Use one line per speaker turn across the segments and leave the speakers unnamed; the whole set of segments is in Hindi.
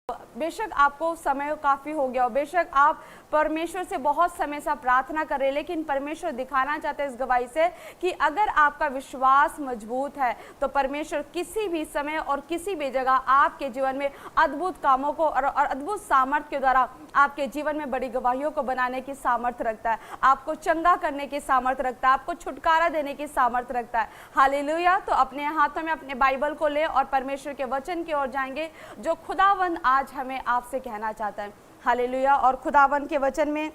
बेशक आपको समय काफ़ी हो गया हो, बेशक आप परमेश्वर से बहुत समय से प्रार्थना कर रहे, लेकिन परमेश्वर दिखाना चाहते हैं इस गवाही से कि अगर आपका विश्वास मजबूत है तो परमेश्वर किसी भी समय और किसी भी जगह आपके जीवन में अद्भुत कामों को और अद्भुत सामर्थ्य के द्वारा आपके जीवन में बड़ी गवाहियों को बनाने की सामर्थ्य रखता है, आपको चंगा करने की सामर्थ्य रखता है, आपको छुटकारा देने की सामर्थ्य रखता है। हालेलुया। तो अपने हाथों में अपने बाइबल को ले और परमेश्वर के वचन की ओर जाएंगे जो खुदावंद आज हमें आपसे कहना चाहता है। हालेलुया। और खुदावंद के वचन में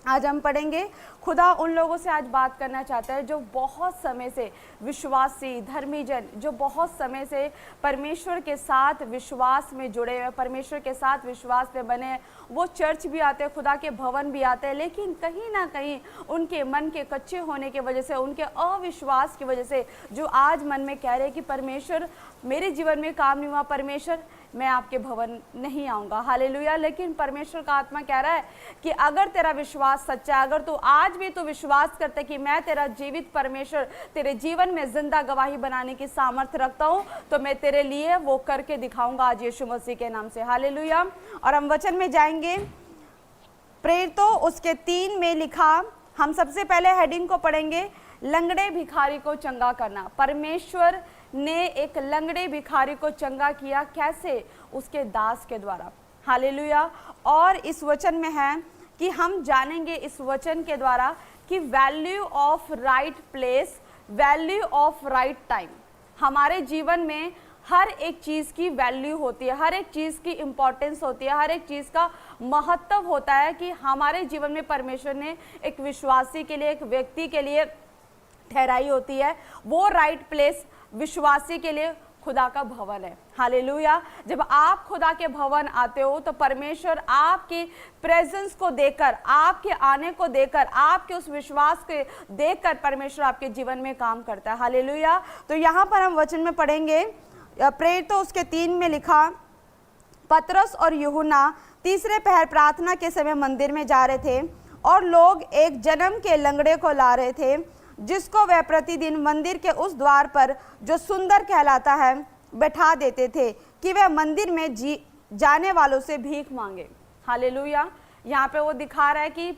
आज हम पढ़ेंगे, खुदा उन लोगों से आज बात करना चाहता है जो बहुत समय से विश्वासी धर्मी जन, जो बहुत समय से परमेश्वर के साथ विश्वास में जुड़े हुए, परमेश्वर के साथ विश्वास में बने हैं। वो चर्च भी आते हैं, खुदा के भवन भी आते हैं, लेकिन कहीं ना कहीं उनके मन के कच्चे होने की वजह से, उनके अविश्वास की वजह से, जो आज मन में कह रहे हैं कि परमेश्वर मेरे जीवन में काम नहीं हुआ, परमेश्वर मैं आपके भवन नहीं आऊँगा। हालेलुया। लेकिन परमेश्वर का आत्मा कह रहा है कि अगर तेरा विश्वास सच्चा है, अगर तू आज भी तू विश्वास करते कि मैं तेरा जीवित परमेश्वर तेरे जीवन में जिंदा गवाही बनाने की सामर्थ्य रखता हूँ, तो मैं तेरे लिए वो करके दिखाऊंगा आज यीशु मसीह के नाम से। हालेलुया। और हम वचन में जाएंगे, प्रेरितों उसके 3 में लिखा, हम सबसे पहले हेडिंग को पढ़ेंगे, लंगड़े भिखारी को चंगा करना। परमेश्वर ने एक लंगड़े भिखारी को चंगा किया, कैसे? उसके दास के द्वारा। हालेलुया। और इस वचन में है कि हम जानेंगे इस वचन के द्वारा कि value of right place, value of right time. हमारे जीवन में हर एक चीज़ की वैल्यू होती है, हर एक चीज़ की इम्पोर्टेंस होती है, हर एक चीज़ का महत्व होता है कि हमारे जीवन में परमेश्वर ने एक विश्वासी के लिए, एक व्यक्ति के लिए ठहराई होती है। वो राइट प्लेस विश्वासी के लिए खुदा का भवन है। हालेलुया। जब आप खुदा के भवन आते हो तो परमेश्वर आपकी प्रेजेंस को देखकर, आपके आने को देखकर, आपके उस विश्वास को देखकर परमेश्वर आपके जीवन में काम करता है। हालेलुया। तो यहाँ पर हम वचन में पढ़ेंगे, प्रेरितों उसके 3 में लिखा, पतरस और यूहन्ना तीसरे पहर प्रार्थना के समय मंदिर में जा रहे थे और लोग एक जन्म के लंगड़े को ला रहे थे, जिसको वह प्रतिदिन मंदिर के उस द्वार पर जो सुंदर कहलाता है बैठा देते थे कि वह मंदिर में जाने वालों से भीख मांगे। हालेलुया। यहाँ पे वो दिखा रहा है कि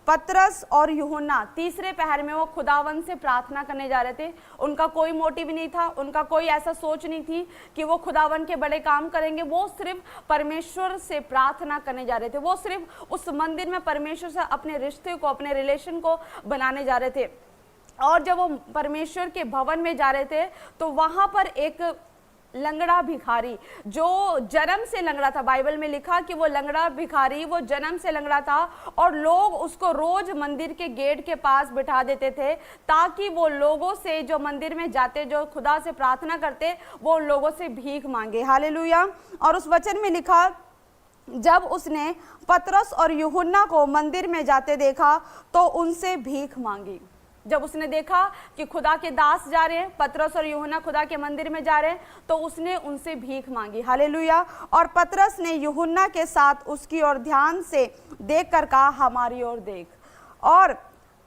पतरस और यूहन्ना तीसरे पहर में वो खुदावन से प्रार्थना करने जा रहे थे। उनका कोई मोटिव नहीं था, उनका कोई ऐसा सोच नहीं थी कि वो खुदावन के बड़े काम करेंगे। वो सिर्फ परमेश्वर से प्रार्थना करने जा रहे थे, वो सिर्फ उस मंदिर में परमेश्वर से अपने रिश्ते को, अपने रिलेशन को बनाने जा रहे थे। और जब वो परमेश्वर के भवन में जा रहे थे तो वहां पर एक लंगड़ा भिखारी, जो जन्म से लंगड़ा था, बाइबल में लिखा कि वो लंगड़ा भिखारी वो जन्म से लंगड़ा था और लोग उसको रोज मंदिर के गेट के पास बिठा देते थे ताकि वो लोगों से, जो मंदिर में जाते, जो खुदा से प्रार्थना करते, वो लोगों से भीख मांगे। हालेलुया। और उस वचन में लिखा, जब उसने पतरस और यूहन्ना को मंदिर में जाते देखा तो उनसे भीख मांगी। जब उसने देखा कि खुदा के दास जा रहे हैं, पतरस और यूहन्ना खुदा के मंदिर में जा रहे हैं, तो उसने उनसे भीख मांगी। हालेलुया। और पतरस ने यूहन्ना के साथ उसकी ओर ध्यान से देखकर कहा, हमारी ओर देख। और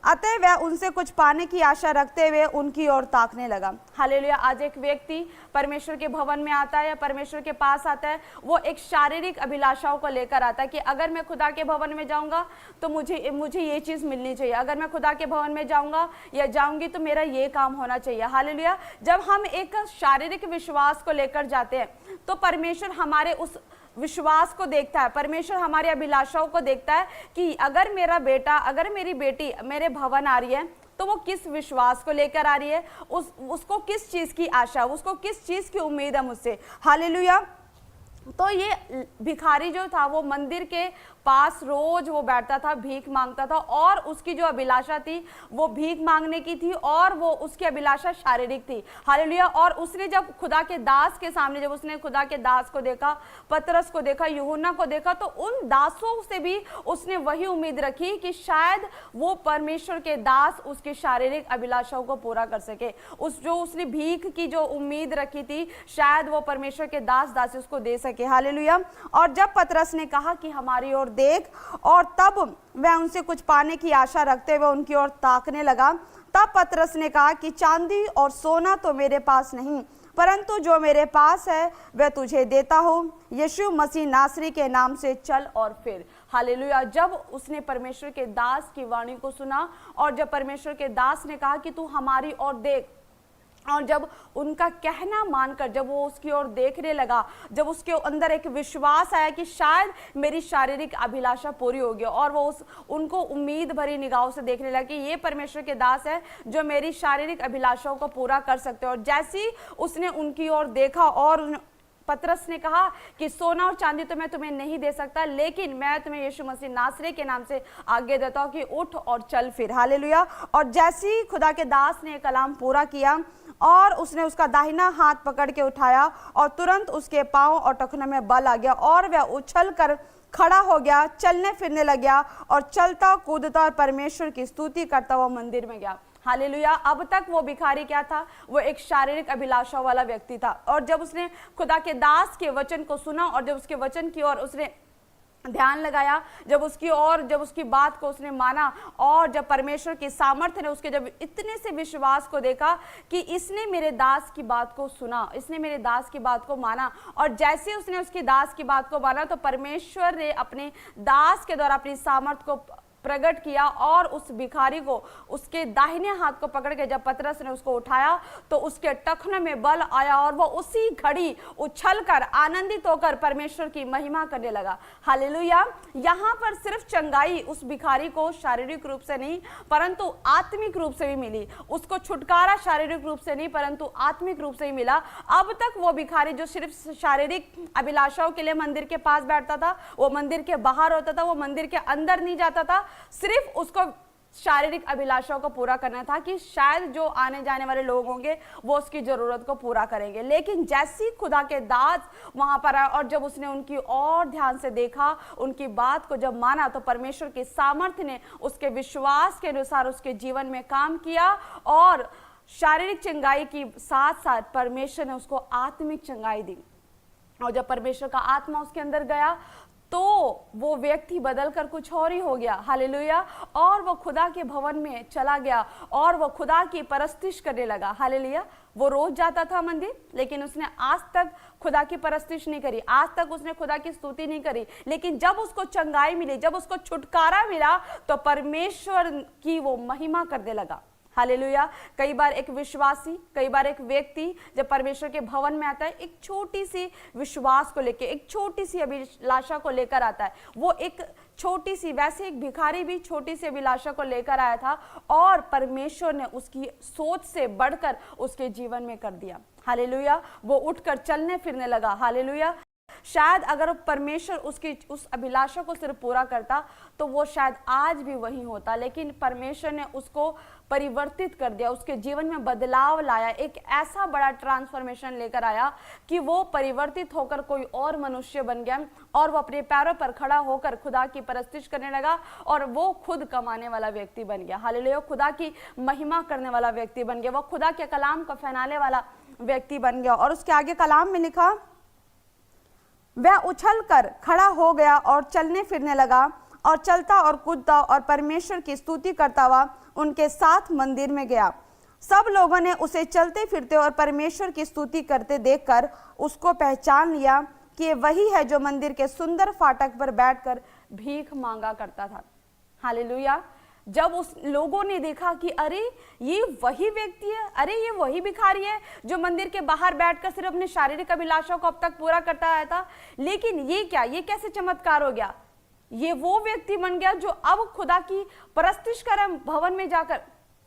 अतः वह उनसे कुछ पाने की आशा रखते हुए उनकी ओर ताकने लगा। हालेलुया। आज एक व्यक्ति परमेश्वर के भवन में आता है या परमेश्वर के पास आता है, वो एक शारीरिक अभिलाषाओं को लेकर आता है कि अगर मैं खुदा के भवन में जाऊंगा तो मुझे ये चीज़ मिलनी चाहिए, अगर मैं खुदा के भवन में जाऊंगा या जाऊंगी तो मेरा ये काम होना चाहिए। हालेलुया। जब हम एक शारीरिक विश्वास को लेकर जाते हैं तो परमेश्वर हमारे उस विश्वास को देखता है, परमेश्वर हमारी अभिलाषाओं को देखता है कि अगर मेरा बेटा, अगर मेरी बेटी मेरे भवन आ रही है तो वो किस विश्वास को लेकर आ रही है, उसको किस चीज़ की आशा, उसको किस चीज़ की उम्मीद है मुझसे। हालेलुया। तो ये भिखारी जो था वो मंदिर के पास रोज वो बैठता था, भीख मांगता था और उसकी जो अभिलाषा थी वो भीख मांगने की थी और वो उसकी अभिलाषा शारीरिक थी। हालेलुया। और उसने जब खुदा के दास के सामने, जब उसने खुदा के दास को देखा, पतरस को देखा, यूहन्ना को देखा, तो उन दासों से भी उसने वही उम्मीद रखी कि शायद वो परमेश्वर के दास उसकी शारीरिक अभिलाषाओं को पूरा कर सके। जो उसने भीख की जो उम्मीद रखी थी, शायद वो परमेश्वर के दास दासी उसको दे सके। हालेलुया। और जब पतरस ने कहा कि हमारी ओर देख, और तब वह उनसे कुछ पाने की आशा रखते हुए उनकी ओर ताकने लगा, तब पतरस ने कहा कि चांदी और सोना तो मेरे पास नहीं, परंतु जो मेरे पास है वह तुझे देता हूँ। यीशु मसीह नासरी के नाम से चल और फिर। हालेलुया। जब उसने परमेश्वर के दास की वाणी को सुना और जब परमेश्वर के दास ने कहा कि तू हमारी ओर देख, और जब उनका कहना मानकर जब वो उसकी ओर देखने लगा, जब उसके अंदर एक विश्वास आया कि शायद मेरी शारीरिक अभिलाषा पूरी होगी, और वो उनको उम्मीद भरी निगाहों से देखने लगा कि ये परमेश्वर के दास है जो मेरी शारीरिक अभिलाषाओं को पूरा कर सकते हैं। और जैसे ही उसने उनकी ओर देखा और पतरस ने कहा कि सोना और चांदी तो मैं तुम्हें नहीं दे सकता, लेकिन मैं तुम्हें यीशु मसीह नासरी के नाम से आगे देता हूं कि उठ और चल फिर। हालेलुया। और जैसे ही खुदा के दास ने कलाम पूरा किया और उसने उसका दाहिना हाथ पकड़ के उठाया और तुरंत उसके पांव और टखनों में बल आ गया और वह उछल कर खड़ा हो गया, चलने फिरने लग गया और चलता कूदता और परमेश्वर की स्तुति करता हुआ मंदिर में गया। हालेलुया। अब तक वो भिखारी क्या था? वो एक शारीरिक अभिलाषा वाला व्यक्ति था। और जब उसने खुदा के दास के वचन को सुना और जब उसके वचन की ओर उसने ध्यान लगाया, जब उसकी बात को उसने माना और जब परमेश्वर की सामर्थ्य ने उसके जब इतने से विश्वास को देखा कि इसने मेरे दास की बात को सुना, इसने मेरे दास की बात को माना, और जैसे उसने उसकी दास की बात को माना तो परमेश्वर ने अपने दास के द्वारा अपनी सामर्थ्य को प्रकट किया और उस भिखारी को उसके दाहिने हाथ को पकड़ के जब पतरस ने उसको उठाया तो उसके टखनों में बल आया और वो उसी घड़ी उछलकर आनंदित होकर परमेश्वर की महिमा करने लगा। हालेलुया। यहाँ पर सिर्फ चंगाई उस भिखारी को शारीरिक रूप से नहीं परंतु आत्मिक रूप से भी मिली। उसको छुटकारा शारीरिक रूप से नहीं परंतु आत्मिक रूप से ही मिला। अब तक वो भिखारी जो सिर्फ शारीरिक अभिलाषाओं के लिए मंदिर के पास बैठता था, वो मंदिर के बाहर होता था, वो मंदिर के अंदर नहीं जाता था, सिर्फ उसको शारीरिक अभिलाषाओं को पूरा करना था कि शायद जो आने जाने वाले लोग होंगे वो उसकी जरूरत को पूरा करेंगे। लेकिन जैसी खुदा के दास वहां पर आया और जब उसने उनकी और ध्यान से देखा, उनकी बात को जब माना, तो परमेश्वर की सामर्थ्य ने उसके विश्वास के अनुसार उसके जीवन में काम किया और शारीरिक चंगाई की साथ साथ परमेश्वर ने उसको आत्मिक चंगाई दी। और जब परमेश्वर का आत्मा उसके अंदर गया तो वो व्यक्ति बदलकर कुछ और ही हो गया। हालेलुया। और वो खुदा के भवन में चला गया और वो खुदा की परस्तिश करने लगा। हालेलुया। वो रोज जाता था मंदिर, लेकिन उसने आज तक खुदा की परस्तिश नहीं करी, आज तक उसने खुदा की स्तुति नहीं करी। लेकिन जब उसको चंगाई मिली, जब उसको छुटकारा मिला, तो परमेश्वर की वो महिमा करने लगा। हालेलुया। कई बार एक विश्वासी, कई बार एक व्यक्ति जब परमेश्वर के भवन में आता है, एक छोटी सी विश्वास को लेकर, एक छोटी सी अभिलाषा को लेकर आता है। वो एक छोटी सी, वैसे एक भिखारी भी छोटी सी अभिलाषा को लेकर आया था और परमेश्वर ने उसकी सोच से बढ़कर उसके जीवन में कर दिया। हालेलुया। वो उठकर चलने फिरने लगा। हालेलुया। शायद अगर परमेश्वर उसकी उस अभिलाषा को सिर्फ पूरा करता तो वो शायद आज भी वही होता, लेकिन परमेश्वर ने उसको परिवर्तित कर दिया, उसके जीवन में बदलाव लाया, एक ऐसा बड़ा ट्रांसफॉर्मेशन लेकर आया कि वो परिवर्तित होकर कोई और मनुष्य बन गया और वो अपने पैरों पर खड़ा होकर खुदा की परस्तिश करने लगा और वो खुद कमाने वाला व्यक्ति बन गया। हालेलुया। खुदा की महिमा करने वाला व्यक्ति बन गया, वो खुदा के कलाम को फैलाने वाला व्यक्ति बन गया। और उसके आगे कलाम में लिखा, वह उछलकर खड़ा हो गया और चलने फिरने लगा और चलता और कूदता और परमेश्वर की स्तुति करता हुआ उनके साथ मंदिर में गया। सब लोगों ने उसे चलते फिरते और परमेश्वर की स्तुति करते देखकर उसको पहचान लिया कि ये वही है जो मंदिर के सुंदर फाटक पर बैठकर भीख मांगा करता था। हालेलुया। जब उस लोगों ने देखा कि अरे ये वही व्यक्ति है, अरे ये वही भिखारी है जो मंदिर के बाहर बैठकर सिर्फ अपने शारीरिक अभिलाषाओं को अब तक पूरा करता आया था, लेकिन ये क्या, ये कैसे चमत्कार हो गया, ये वो व्यक्ति बन गया जो अब खुदा की परस्तिश कर रहा है, भवन में जाकर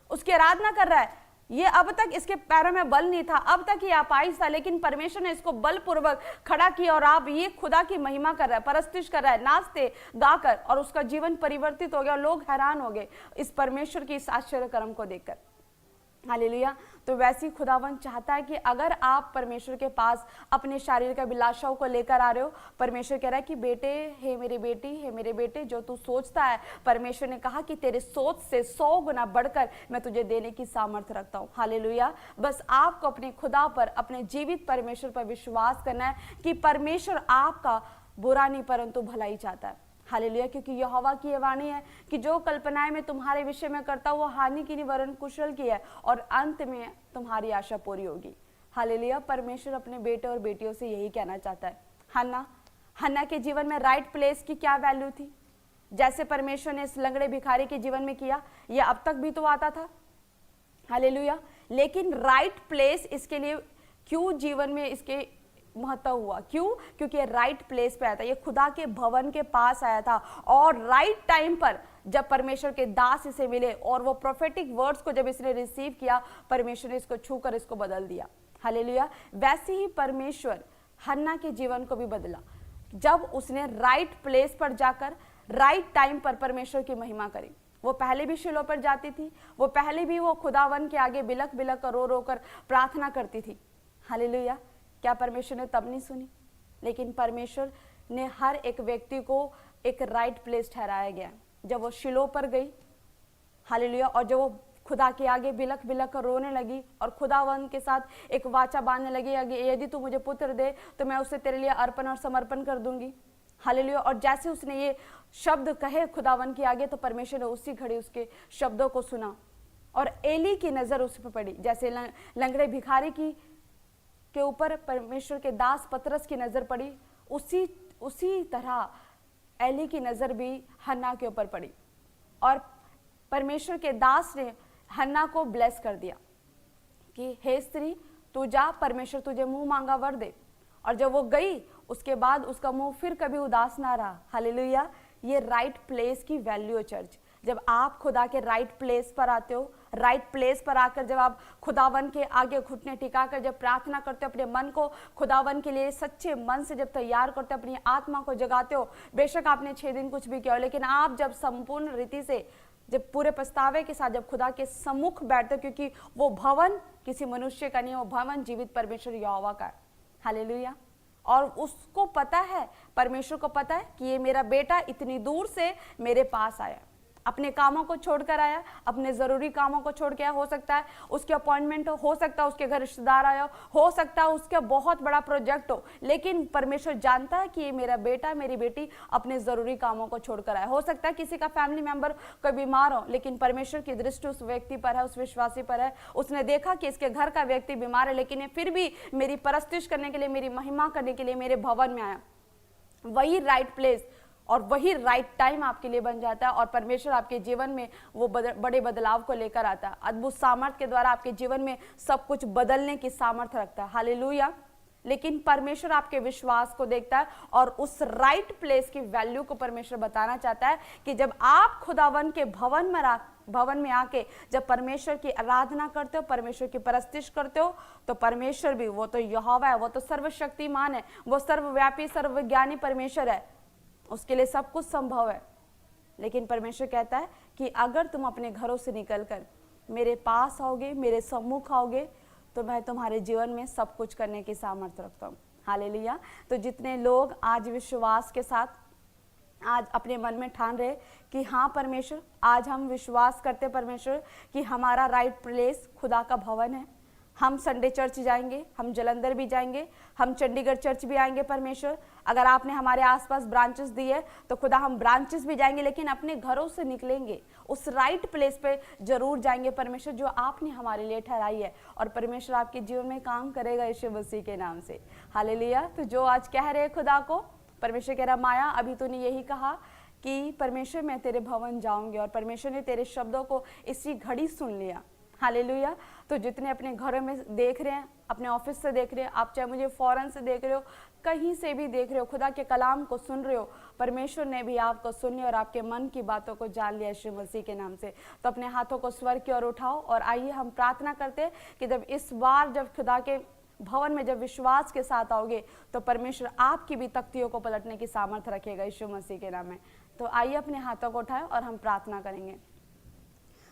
उसकी आराधना कर रहा है। ये अब तक इसके पैरों में बल नहीं था, अब तक ये अपाहिज था, लेकिन परमेश्वर ने इसको बलपूर्वक खड़ा किया और अब ये खुदा की महिमा कर रहा है, परस्तिश कर रहा है, नाचते गाकर, और उसका जीवन परिवर्तित हो गया। लोग हैरान हो गए इस परमेश्वर की इस आश्चर्य कर्म को देखकर। हालेलुया। तो वैसे ही खुदावन चाहता है कि अगर आप परमेश्वर के पास अपने शारीरिक अभिलाषाओं को लेकर आ रहे हो, परमेश्वर कह रहा है कि बेटे, हे मेरी बेटी, हे मेरे बेटे, जो तू सोचता है, परमेश्वर ने कहा कि तेरे सोच से 100 गुना बढ़कर मैं तुझे देने की सामर्थ्य रखता हूँ। हालेलुया। बस आपको अपने खुदा पर, अपने जीवित परमेश्वर पर विश्वास करना है कि परमेश्वर आपका बुरा नहीं परंतु भलाई चाहता है। हालेलुया। क्योंकि यहोवा की ये वाणी है कि जो कल्पनाएं मैं तुम्हारे विषय में करता हूँ वो हानि की नहीं वरन कुशल की है, और अंत में तुम्हारी आशा पूरी होगी। हालेलुया। परमेश्वर अपने बेटे और बेटियों से यही कहना चाहता है। हन्ना के जीवन में राइट प्लेस की क्या वैल्यू थी? जैसे परमेश्वर ने इस लंगड़े भिखारी के जीवन में किया, यह अब तक भी तो आता था। हालेलुया। लेकिन राइट प्लेस इसके लिए क्यों जीवन में इसके महत्व हुआ? क्यों? क्योंकि राइट प्लेस पे आया था, ये खुदा के भवन के पास आया था और राइट टाइम पर जब परमेश्वर के दास इसे मिले और वो प्रोफेटिक वर्ड्स को जब इसने रिसीव किया, परमेश्वर ने इसको छूकर इसको बदल दिया। हालेलुया। वैसे ही परमेश्वर हन्ना के जीवन को भी बदला जब उसने राइट प्लेस पर जाकर राइट टाइम पर परमेश्वर की महिमा करी। वो पहले भी शिलो पर जाती थी, वो पहले भी वो खुदावन के आगे बिलक बिलक कर रो कर प्रार्थना करती थी। हालेलुया। क्या परमेश्वर ने तब नहीं सुनी? लेकिन परमेश्वर ने हर एक व्यक्ति को एक राइट प्लेस ठहराया गया। जब वो शिलो पर गई, हालेलुया, और जब वो खुदा के आगे बिलक बिलक कर रोने लगी और खुदावन के साथ एक वाचा बांधने लगी, यदि तू मुझे पुत्र दे तो मैं उसे तेरे लिए अर्पण और समर्पण कर दूंगी। हालेलुया। और जैसे उसने ये शब्द कहे खुदावन के आगे, तो परमेश्वर ने उसी घड़ी उसके शब्दों को सुना और एली की नजर उस पर पड़ी। जैसे लंगड़े भिखारी के ऊपर परमेश्वर के दास पतरस की नजर पड़ी, उसी तरह एली की नजर भी हन्ना के ऊपर पड़ी और परमेश्वर के दास ने हन्ना को ब्लेस कर दिया कि हे स्त्री, तू जा, परमेश्वर तुझे मुंह मांगा वर दे। और जब वो गई, उसके बाद उसका मुंह फिर कभी उदास ना रहा। हालेलुया। ये राइट प्लेस की वैल्यू है चर्च। जब आप खुदा के राइट प्लेस पर आते हो, राइट प्लेस पर आकर जब आप खुदावन के आगे घुटने टिकाकर जब प्रार्थना करते हो, अपने मन को खुदावन के लिए सच्चे मन से जब तैयार करते हो, अपनी आत्मा को जगाते हो, बेशक आपने 6 दिन कुछ भी किया हो, लेकिन आप जब संपूर्ण रीति से, जब पूरे पछतावे के साथ जब खुदा के सम्मुख बैठते हो, क्योंकि वो भवन किसी मनुष्य का नहीं, वो भवन जीवित परमेश्वर यहोवा का है। हालेलुया। और उसको पता है, परमेश्वर को पता है कि ये मेरा बेटा इतनी दूर से मेरे पास आया, अपने कामों को छोड़कर आया, अपने जरूरी कामों को छोड़ के आया। हो सकता है उसके अपॉइंटमेंट हो सकता है उसके घर रिश्तेदार आया हो सकता है उसका बहुत बड़ा प्रोजेक्ट हो, लेकिन परमेश्वर जानता है कि ये मेरा बेटा मेरी बेटी अपने जरूरी कामों को छोड़कर आया। हो सकता है किसी का फैमिली मेंबर कोई बीमार हो, लेकिन परमेश्वर की दृष्टि उस व्यक्ति पर है, उस विश्वासी पर है। उसने देखा कि इसके घर का व्यक्ति बीमार है, लेकिन ये फिर भी मेरी परस्तिश करने के लिए, मेरी महिमा करने के लिए मेरे भवन में आया। वही राइट प्लेस और वही राइट टाइम आपके लिए बन जाता है और परमेश्वर आपके जीवन में वो बड़े बदलाव को लेकर आता है। अद्भुत सामर्थ के द्वारा आपके जीवन में सब कुछ बदलने की सामर्थ रखता है। हालेलुया। लेकिन परमेश्वर आपके विश्वास को देखता है और उस राइट प्लेस की वैल्यू को परमेश्वर बताना चाहता है कि जब आप खुदावन के भवन में आके जब परमेश्वर की आराधना करते हो, परमेश्वर की परस्तिश करते हो, तो परमेश्वर भी, वो तो यहोवा है, वो तो सर्वशक्तिमान है, वो सर्वव्यापी सर्वज्ञानी परमेश्वर है, उसके लिए सब कुछ संभव है। लेकिन परमेश्वर कहता है कि अगर तुम अपने घरों से निकलकर मेरे पास आओगे, मेरे सम्मुख आओगे, तो मैं तुम्हारे जीवन में सब कुछ करने की सामर्थ्य रखता हूँ। हालेलुया। तो जितने लोग आज विश्वास के साथ आज अपने मन में ठान रहे कि हाँ परमेश्वर, आज हम विश्वास करते परमेश्वर कि हमारा राइट प्लेस खुदा का भवन है, हम संडे चर्च जाएंगे, हम जलंधर भी जाएंगे, हम चंडीगढ़ चर्च भी आएंगे परमेश्वर। अगर आपने हमारे आसपास ब्रांचेस दी है तो खुदा हम ब्रांचेस भी जाएंगे, लेकिन अपने घरों से निकलेंगे, उस राइट प्लेस पे जरूर जाएंगे परमेश्वर जो आपने हमारे लिए ठहराई है। और परमेश्वर आपके जीवन में काम करेगा यीशु मसीह के नाम से। हालेलुया। तो जो आज कह रहे खुदा को, परमेश्वर कह रहा माया, अभी तूने यही कहा कि परमेश्वर मैं तेरे भवन जाऊंगी, और परमेश्वर ने तेरे शब्दों को इसी घड़ी सुन लिया। हालेलुया। तो जितने अपने घरों में देख रहे हैं, अपने ऑफिस से देख रहे हैं, आप चाहे मुझे फॉरेन से देख रहे हो, कहीं से भी देख रहे हो, खुदा के कलाम को सुन रहे हो, परमेश्वर ने भी आपको सुन लिया और आपके मन की बातों को जान लिया यीशु मसीह के नाम से। तो अपने हाथों को स्वर्ग की ओर उठाओ और आइए हम प्रार्थना करते हैं कि जब इस बार जब खुदा के भवन में जब विश्वास के साथ आओगे तो परमेश्वर आपकी भी तख्तियों को पलटने की सामर्थ्य रखेगा यीशु मसीह के नाम में। तो आइए अपने हाथों को उठाएं और हम प्रार्थना करेंगे।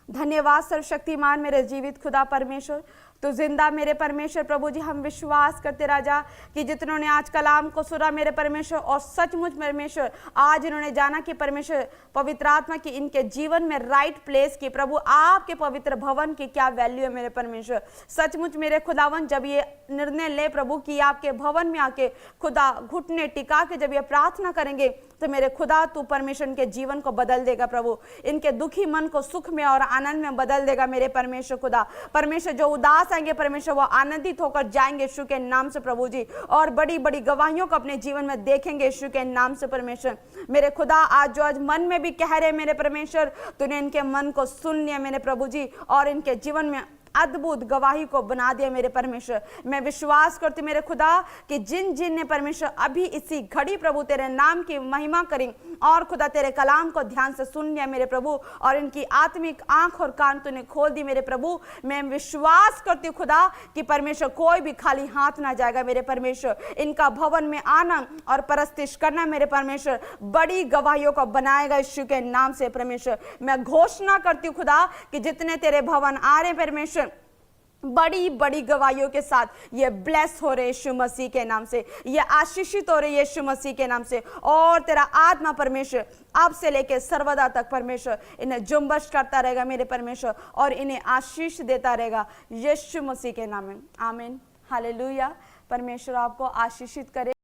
धन्यवाद सर्वशक्तिमान मेरे जीवित खुदा परमेश्वर, तो जिंदा मेरे परमेश्वर प्रभु जी, हम विश्वास करते राजा कि जितनों ने आज कलाम को सुना मेरे परमेश्वर, और सचमुच परमेश्वर आज इन्होंने जाना कि परमेश्वर पवित्र आत्मा की इनके जीवन में राइट प्लेस की, प्रभु आपके पवित्र भवन की क्या वैल्यू है मेरे परमेश्वर। सचमुच मेरे खुदावन जब ये निर्णय ले प्रभु कि आपके भवन में आके खुदा घुटने टिका के जब ये प्रार्थना करेंगे तो मेरे खुदा तू परमेश्वर इनके जीवन को बदल देगा प्रभु, इनके दुखी मन को सुख में और आनंद में बदल देगा मेरे परमेश्वर खुदा। परमेश्वर जो उदास पास आएंगे परमेश्वर वो आनंदित होकर जाएंगे यीशु के नाम से प्रभु जी, और बड़ी बड़ी गवाहियों को अपने जीवन में देखेंगे यीशु के नाम से परमेश्वर। मेरे खुदा आज जो आज मन में भी कह रहे मेरे परमेश्वर, तूने इनके मन को सुन लिया मेरे प्रभु जी, और इनके जीवन में अद्भुत गवाही को बना दिया मेरे परमेश्वर। मैं विश्वास करती मेरे खुदा कि जिन जिन ने परमेश्वर अभी इसी घड़ी प्रभु तेरे नाम की महिमा करी और खुदा तेरे कलाम को ध्यान से सुन लिया मेरे प्रभु, और इनकी आत्मिक आंख और कान तूने खोल दी मेरे प्रभु। मैं विश्वास करती हूँ खुदा कि परमेश्वर कोई भी खाली हाथ ना जाएगा मेरे परमेश्वर। इनका भवन में आना और परस्तिश करना मेरे परमेश्वर बड़ी गवाहियों को बनाएगा यीशु के नाम से परमेश्वर। मैं घोषणा करती हूँ खुदा कि जितने तेरे भवन आ रहे परमेश्वर बड़ी बड़ी गवाहियों के साथ ये ब्लेस हो रहे यीशु मसीह के नाम से, ये आशीषित हो रहे यीशु मसीह के नाम से। और तेरा आत्मा परमेश्वर अब से लेके सर्वदा तक परमेश्वर इन्हें जुम्बश करता रहेगा मेरे परमेश्वर, और इन्हें आशीष देता रहेगा यीशु मसीह के नाम में। आमीन, हालेलुया। परमेश्वर आपको आशीषित करे।